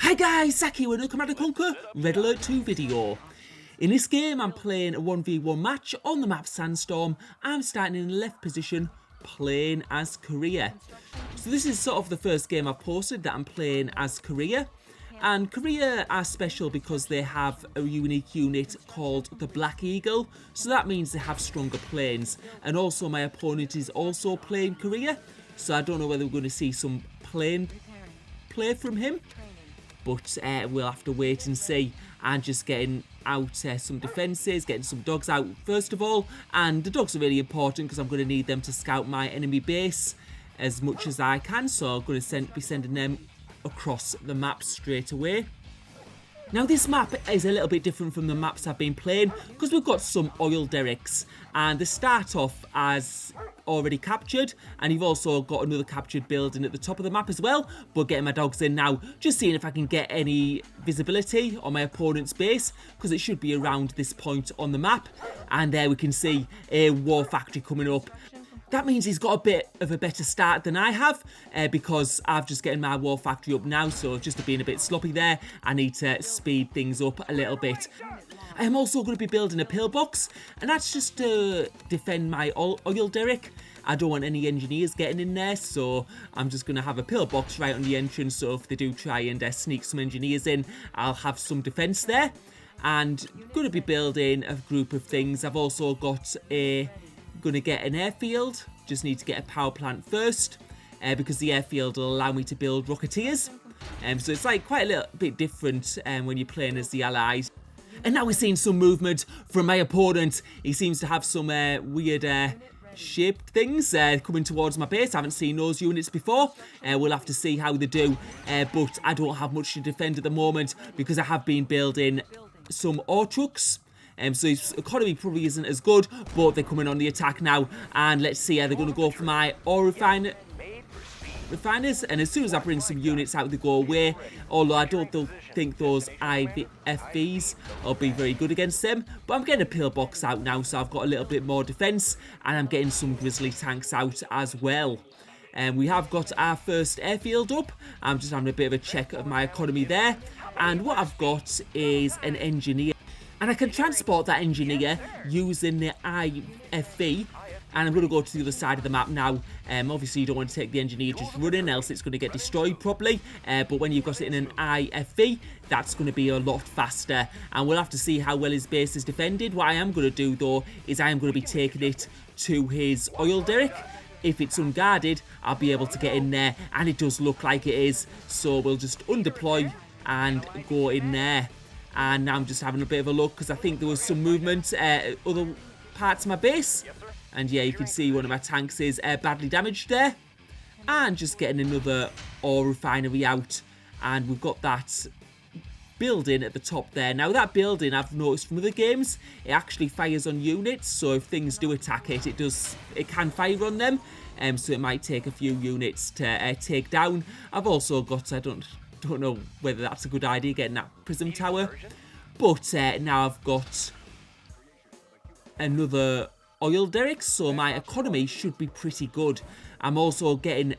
Hi guys, Zach here with another Command & Conquer Red Alert 2 video. In this game I'm playing a 1v1 match on the map Sandstorm. I'm starting in the left position playing as Korea. So this is sort of the first game I've posted that I'm playing as Korea. And Korea are special because they have a unique unit called the Black Eagle. So that means they have stronger planes. And also my opponent is also playing Korea. So I don't know whether we're going to see some plane play from him. But we'll have to wait and see. And just getting out some defences, getting some dogs out first of all. And the dogs are really important because I'm going to need them to scout my enemy base as much as I can. So I'm going to be sending them across the map straight away. Now this map is a little bit different from the maps I've been playing because we've got some oil derricks and they start off as already captured, and you've also got another captured building at the top of the map as well. But getting my dogs in now, just seeing if I can get any visibility on my opponent's base because it should be around this point on the map. And there we can see a war factory coming up. That means he's got a bit of a better start than I have because I've just getting my war factory up now, so just being a bit sloppy there, I need to speed things up a little bit. I am also going to be building a pillbox, and that's just to defend my oil derrick. I don't want any engineers getting in there, so I'm just going to have a pillbox right on the entrance, so if they do try and sneak some engineers in, I'll have some defence there. And going to be building a group of things. I've also got going to get an airfield. Just need to get a power plant first because the airfield will allow me to build rocketeers. So it's like quite a little bit different when you're playing as the Allies. And now we're seeing some movement from my opponent. He seems to have some weird shaped things coming towards my base. I haven't seen those units before. We'll have to see how they do. But I don't have much to defend at the moment because I have been building some ore trucks. So his economy probably isn't as good, but they're coming on the attack now. And let's see how they're going to go for my ore refiners. And as soon as I bring some units out, they go away. Although I don't think those IFVs will be very good against them. But I'm getting a pillbox out now, so I've got a little bit more defence. And I'm getting some grizzly tanks out as well. And we have got our first airfield up. I'm just having a bit of a check of my economy there. And what I've got is an engineer. And I can transport that engineer using the IFV. And I'm going to go to the other side of the map now. Obviously, you don't want to take the engineer just running, else it's going to get destroyed properly. But when you've got it in an IFV, that's going to be a lot faster. And we'll have to see how well his base is defended. What I am going to do, though, is I am going to be taking it to his oil derrick. If it's unguarded, I'll be able to get in there. And it does look like it is. So we'll just undeploy and go in there. And now I'm just having a bit of a look because I think there was some movement other parts of my base. And yeah, you can see one of my tanks is badly damaged there. And just getting another ore refinery out. And we've got that building at the top there. Now that building, I've noticed from other games, it actually fires on units. So if things do attack it, it can fire on them. So it might take a few units to take down. I've also got, I don't know whether that's a good idea, getting that prism tower. But now I've got another oil derrick, so my economy should be pretty good. I'm also getting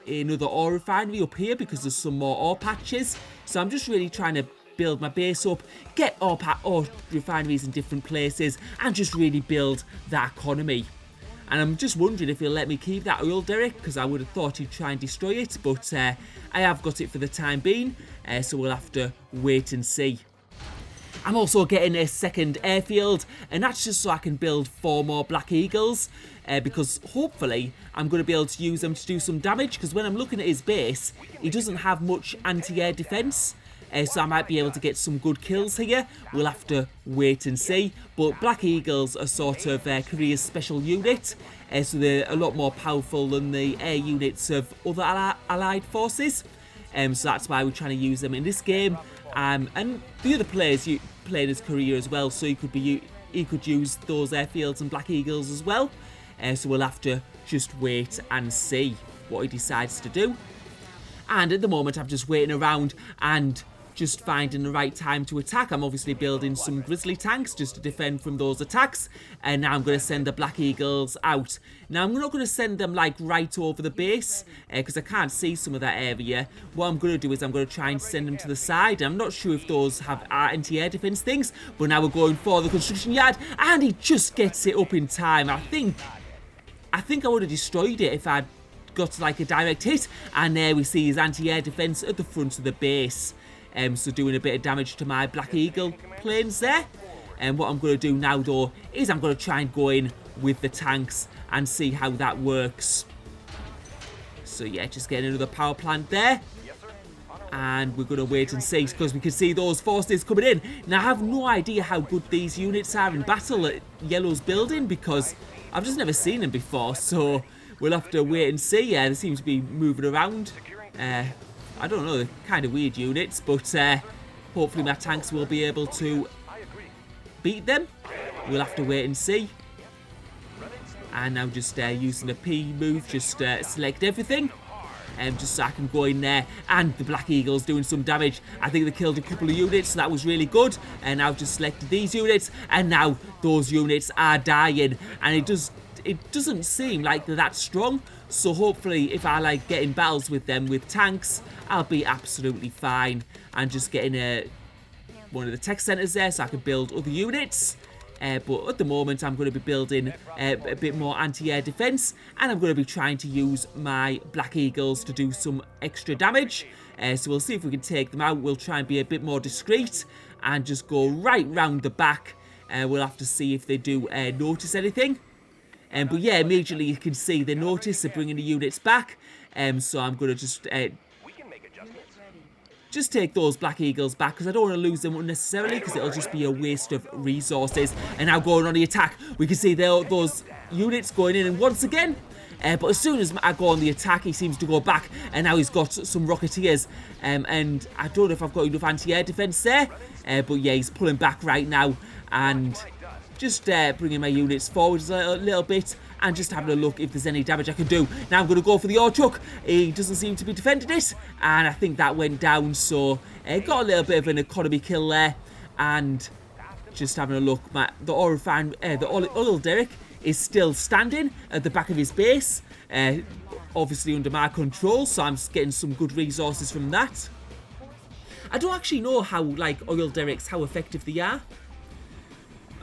another ore refinery up here because there's some more ore patches. So I'm just really trying to build my base up, get ore refineries in different places, and just really build that economy. And I'm just wondering if he'll let me keep that oil derrick, because I would have thought he'd try and destroy it. But I have got it for the time being, so we'll have to wait and see. I'm also getting a second airfield, and that's just so I can build 4 more Black Eagles. Because hopefully I'm going to be able to use them to do some damage, because when I'm looking at his base, he doesn't have much anti-air defence. So I might be able to get some good kills here. We'll have to wait and see. But Black Eagles are sort of Korea's special unit. So they're a lot more powerful than the air units of other allied forces. So that's why we're trying to use them in this game. And the other players playing as Korea as well. So he could use those airfields and Black Eagles as well. So we'll have to just wait and see what he decides to do. And at the moment I'm just waiting around and just finding the right time to attack. I'm obviously building some grizzly tanks just to defend from those attacks. And now I'm going to send the Black Eagles out. Now, I'm not going to send them, like, right over the base, because I can't see some of that area. What I'm going to do is I'm going to try and send them to the side. I'm not sure if those have anti-air defense things, but now we're going for the construction yard, and he just gets it up in time. I think I would have destroyed it if I'd got, like, a direct hit. And there we see his anti-air defense at the front of the base. So doing a bit of damage to my Black Eagle planes there. And what I'm going to do now, though, is I'm going to try and go in with the tanks and see how that works. So, yeah, just getting another power plant there. And we're going to wait and see, because we can see those forces coming in. Now, I have no idea how good these units are in battle that Yellow's building, because I've just never seen them before. So, we'll have to wait and see. Yeah, they seem to be moving around. I don't know, they're kind of weird units, but hopefully my tanks will be able to beat them. We'll have to wait and see. And now just using a P move, just select everything. Just so I can go in there. And the Black Eagle's doing some damage. I think they killed a couple of units, so that was really good. And I've just selected these units, and now those units are dying. And it doesn't seem like they're that strong. So hopefully, if I like get in battles with them with tanks, I'll be absolutely fine. And just getting one of the tech centers there so I can build other units. But at the moment, I'm going to be building a bit more anti-air defense, and I'm going to be trying to use my Black Eagles to do some extra damage. So we'll see if we can take them out. We'll try and be a bit more discreet and just go right round the back. We'll have to see if they do notice anything. But yeah, immediately you can see they notice they're bringing the units back. So I'm going to just take those Black Eagles back, because I don't want to lose them unnecessarily, because it'll just be a waste of resources. And now going on the attack, we can see those units going in, and once again, but as soon as I go on the attack, he seems to go back, and now he's got some Rocketeers, and I don't know if I've got enough anti-air defense there, but yeah, he's pulling back right now, and just bringing my units forward a little bit, and just having a look if there's any damage I can do. Now I'm going to go for the ore truck. He doesn't seem to be defending it, and I think that went down, so got a little bit of an economy kill there. And just having a look, the oil derrick is still standing at the back of his base, obviously under my control, so I'm getting some good resources from that. I don't actually know how, like, oil derricks, how effective they are.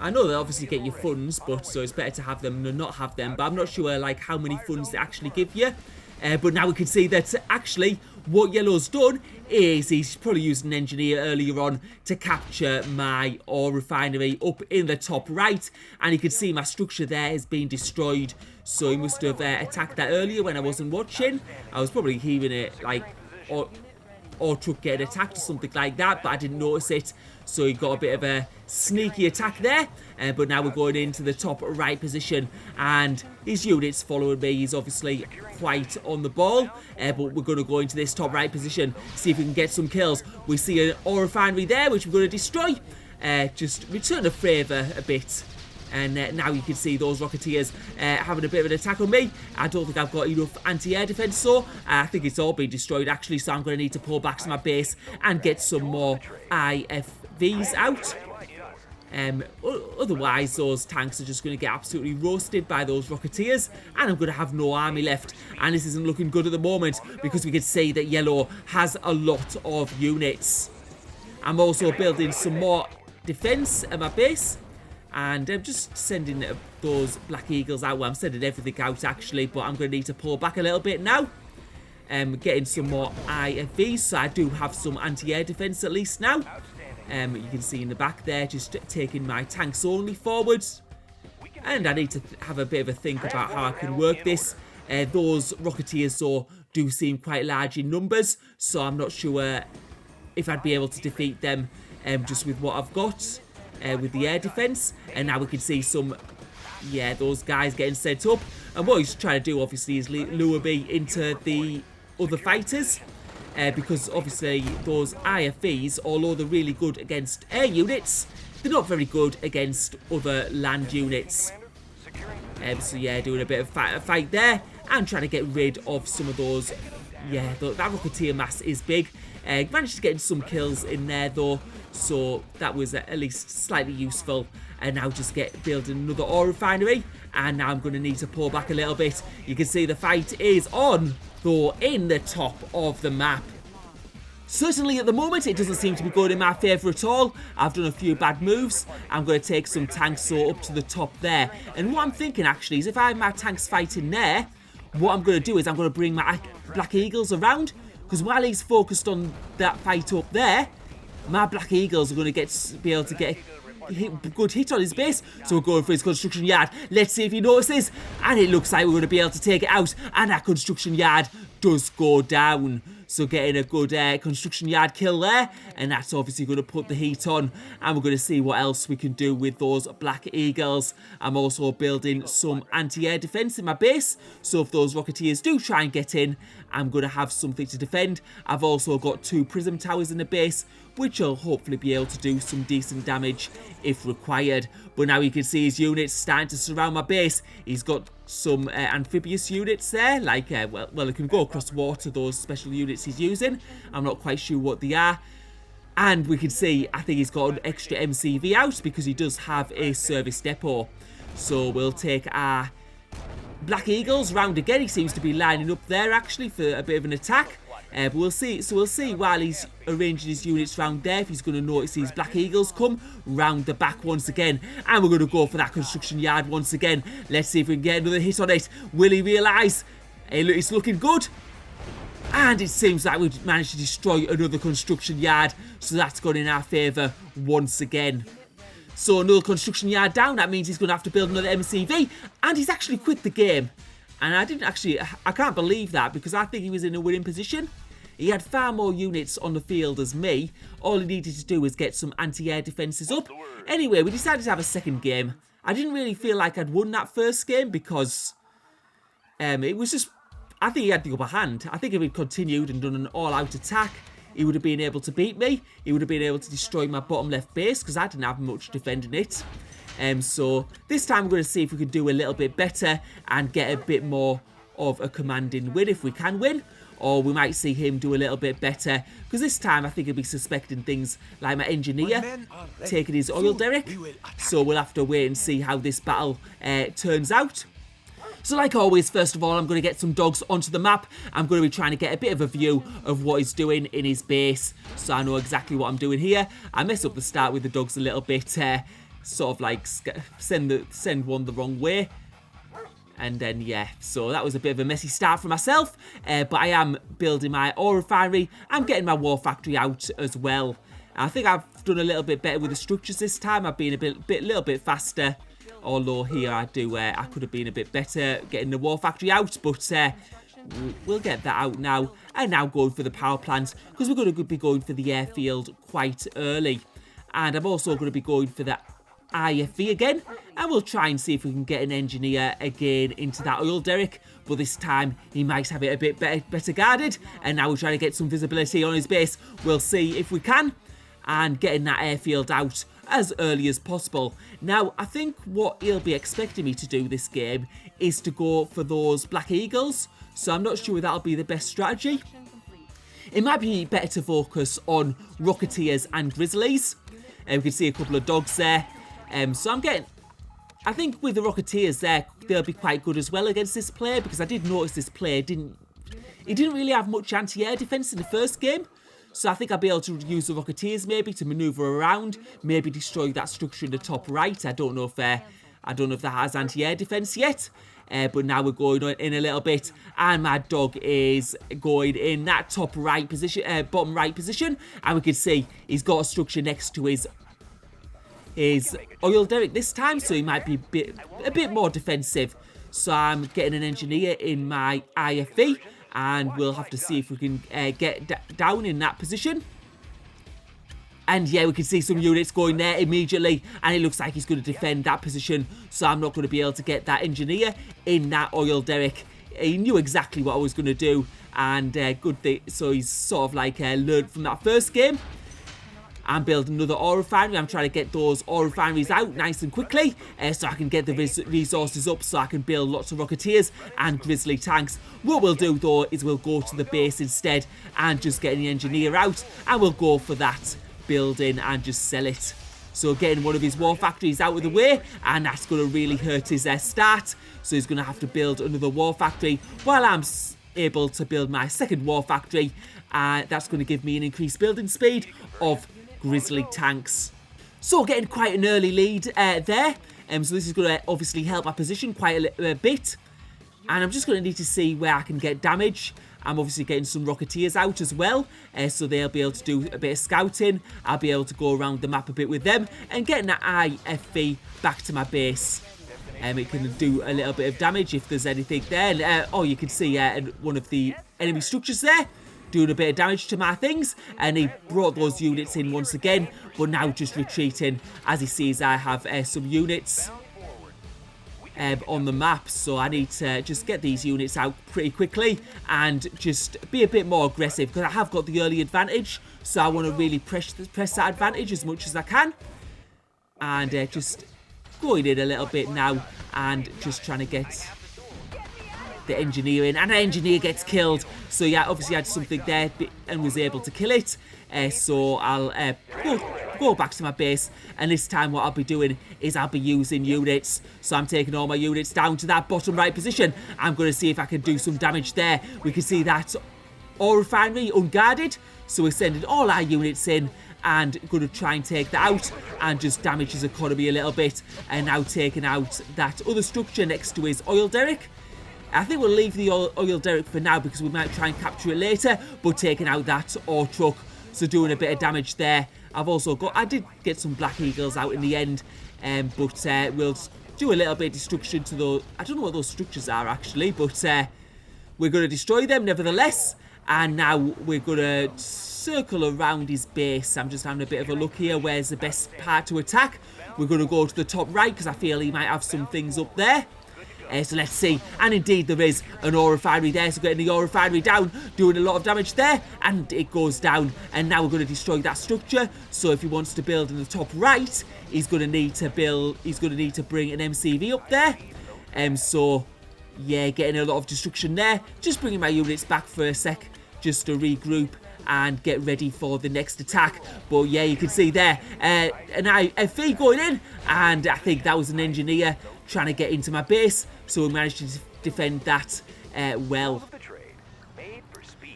I know they obviously get you funds, but so it's better to have them than not have them. But I'm not sure, like, how many funds they actually give you. But now we can see that actually what Yellow's done is he's probably used an engineer earlier on to capture my ore refinery up in the top right. And you can see my structure there has been destroyed. So he must have attacked that earlier when I wasn't watching. I was probably hearing it, like, or truck getting attacked or something like that, but I didn't notice it. So he got a bit of a sneaky attack there, but now we're going into the top right position, and his units following me. He's obviously quite on the ball, but we're going to go into this top right position, see if we can get some kills. We see an ore refinery there, which we're going to destroy. Just return the favour a bit. And now you can see those Rocketeers having a bit of an attack on me. I don't think I've got enough anti-air defense, so I think it's all been destroyed actually. So I'm going to need to pull back to my base and get some more IFVs out. Otherwise, those tanks are just going to get absolutely roasted by those Rocketeers, and I'm going to have no army left. And this isn't looking good at the moment, because we can see that Yellow has a lot of units. I'm also building some more defense at my base. And I'm just sending those Black Eagles out. Well, I'm sending everything out, actually. But I'm going to need to pull back a little bit now. Getting some more IFVs. So I do have some anti-air defense at least now. You can see in the back there, just taking my tanks only forwards. And I need to have a bit of a think about how I can work this. Those Rocketeers, though, do seem quite large in numbers. So I'm not sure if I'd be able to defeat them just with what I've got. With the air defense, and now we can see some, those guys getting set up, and what he's trying to do obviously is lure me into the other fighters, because obviously those IFVs, although they're really good against air units, they're not very good against other land units. So yeah, doing a bit of fight there, and trying to get rid of some of those yeah, that Rocketeer mass is big. Managed to get some kills in there though, so that was at least slightly useful. And now just building another ore refinery, and now I'm going to need to pull back a little bit. You can see the fight is on though in the top of the map. Certainly at the moment it doesn't seem to be going in my favour at all. I've done a few bad moves. I'm going to take some tanks so up to the top there. And what I'm thinking actually is if I have my tanks fighting there, what I'm going to do is I'm going to bring my Black Eagles around. Because while he's focused on that fight up there, my Black Eagles are going to be able to get a good hit on his base. So we're going for his construction yard. Let's see if he notices. And it looks like we're going to be able to take it out. And that construction yard does go down. So getting a good construction yard kill there, and that's obviously going to put the heat on, and we're going to see what else we can do with those Black Eagles. I'm also building some anti-air defense in my base, so if those Rocketeers do try and get in, I'm going to have something to defend. I've also got 2 prism towers in the base, which will hopefully be able to do some decent damage if required. But now you can see his units starting to surround my base. He's got some amphibious units there, like, well, it can go across water, those special units he's using. I'm not quite sure what they are. And we can see, I think he's got an extra MCV out because he does have a service depot. So we'll take our Black Eagles round again. He seems to be lining up there actually for a bit of an attack. But we'll see. So we'll see while he's arranging his units round there if he's going to notice these Black Eagles come round the back once again. And we're going to go for that construction yard once again. Let's see if we can get another hit on it. Will he realise? It's looking good. And it seems like we've managed to destroy another construction yard. So that's gone in our favour once again. So another construction yard down. That means he's going to have to build another MCV. And he's actually quit the game. And I can't believe that because I think he was in a winning position. He had far more units on the field as me. All he needed to do was get some anti-air defences up. Anyway, we decided to have a second game. I didn't really feel like I'd won that first game because it was just... I think he had the upper hand. I think if he'd continued and done an all-out attack, he would have been able to beat me. He would have been able to destroy my bottom left base because I didn't have much defending it. So this time we're going to see if we can do a little bit better and get a bit more of a commanding win if we can win. Or we might see him do a little bit better. Because this time I think he'll be suspecting things like my engineer taking his oil derrick. So we'll have to wait and see how this battle turns out. So like always, first of all, I'm going to get some dogs onto the map. I'm going to be trying to get a bit of a view of what he's doing in his base. So I know exactly what I'm doing here. I mess up the start with the dogs a little bit. Sort of like send one the wrong way. And then, yeah, so that was a bit of a messy start for myself. But I am building my ore refinery. I'm getting my war factory out as well. I think I've done a little bit better with the structures this time. I've been a little bit faster. Although here I could have been a bit better getting the war factory out. But we'll get that out now. And now going for the power plant. Because we're going to be going for the airfield quite early. And I'm also going to be going for the IFV again, and we'll try and see if we can get an engineer again into that oil derrick, but this time he might have it a bit better guarded, and now we're trying to get some visibility on his base. We'll see if we can, and getting that airfield out as early as possible. Now, I think what he'll be expecting me to do this game is to go for those Black Eagles, so I'm not sure if that'll be the best strategy. It might be better to focus on Rocketeers and Grizzlies. We can see a couple of dogs there. So I think with the Rocketeers there, they'll be quite good as well against this player, because I did notice this player didn't really have much anti-air defense in the first game. So I think I'll be able to use the Rocketeers maybe to maneuver around, maybe destroy that structure in the top right. I don't know if that has anti-air defense yet. But now we're going in a little bit, and my dog is going in that top right position, bottom right position, and we can see he's got a structure next to his oil derrick this time, so he might be a bit more defensive. So I'm getting an engineer in my IFV, and we'll have to see if we can get down in that position. And yeah, we can see some units going there immediately, and it looks like he's going to defend that position, so I'm not going to be able to get that engineer in that oil derrick. He knew exactly what I was going to do, and good thing, so he's sort of like learned from that first game. I'm building another ore refinery. I'm trying to get those ore refineries out nice and quickly so I can get the resources up so I can build lots of Rocketeers and Grizzly tanks. What we'll do though is we'll go to the base instead and just get an engineer out, and we'll go for that building and just sell it. So getting one of his war factories out of the way, and that's going to really hurt his start. So he's going to have to build another war factory while I'm able to build my second war factory. That's going to give me an increased building speed of Grizzly tanks. So getting quite an early lead there. So this is going to obviously help my position quite a bit. And I'm just going to need to see where I can get damage. I'm obviously getting some Rocketeers out as well, so they'll be able to do a bit of scouting. I'll be able to go around the map a bit with them and getting that IFV back to my base. It can do a little bit of damage if there's anything there. Oh, you can see one of the enemy structures there doing a bit of damage to my things, and he brought those units in once again, but now just retreating as he sees I have some units on the map. So I need to just get these units out pretty quickly and just be a bit more aggressive, because I have got the early advantage, so I want to really press that advantage as much as I can. And just going in a little bit now and just trying to get the engineer in, and the engineer gets killed. So yeah, obviously I had something there and was able to kill it. So I'll go back to my base, and this time what I'll be doing is I'll be using units. So I'm taking all my units down to that bottom right position. I'm going to see if I can do some damage there. We can see that ore refinery unguarded, so we're sending all our units in and going to try and take that out and just damage his economy a little bit. And now taking out that other structure next to his oil derrick. I think we'll leave the oil derrick for now because we might try and capture it later, but taking out that ore truck, so doing a bit of damage there. I did get some Black Eagles out in the end, but we'll do a little bit of destruction to those. I don't know what those structures are actually, but we're going to destroy them nevertheless. And now we're going to circle around his base. I'm just having a bit of a look here. Where's the best part to attack? We're going to go to the top right because I feel he might have some things up there. So let's see, and indeed there is an ore refinery there, so getting the ore refinery down, doing a lot of damage there, and it goes down, and now we're going to destroy that structure. So if he wants to build in the top right, he's going to need to bring an MCV up there. So yeah, getting a lot of destruction there. Just bringing my units back for a sec, just to regroup and get ready for the next attack. But yeah, you can see there an IFV going in, and I think that was an engineer trying to get into my base, so we managed to defend that well.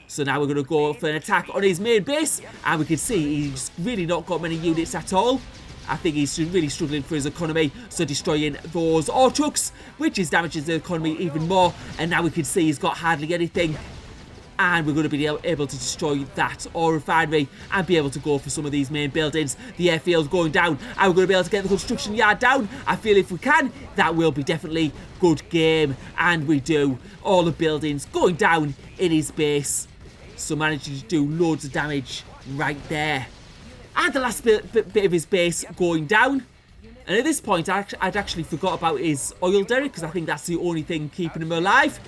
So now we're going to go for an attack on his main base, and we can see he's really not got many units at all. I think he's really struggling for his economy, so destroying those ore trucks, which is damaging the economy even more. And now we can see he's got hardly anything, and we're going to be able to destroy that ore refinery and be able to go for some of these main buildings. The airfield's going down, and we're going to be able to get the construction yard down. I feel if we can, that will be definitely good game, and we do. All the buildings going down in his base, so managing to do loads of damage right there. And the last bit of his base going down. And at this point, I'd actually forgot about his oil derrick, because I think that's the only thing keeping him alive.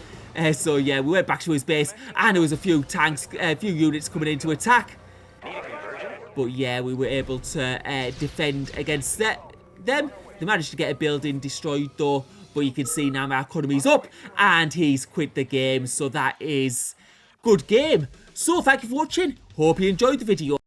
So yeah, we went back to his base, and there was a few tanks, a few units coming in to attack. But yeah, we were able to defend against them. They managed to get a building destroyed though, but you can see now my economy's up, and he's quit the game. So that is good game. So thank you for watching. Hope you enjoyed the video.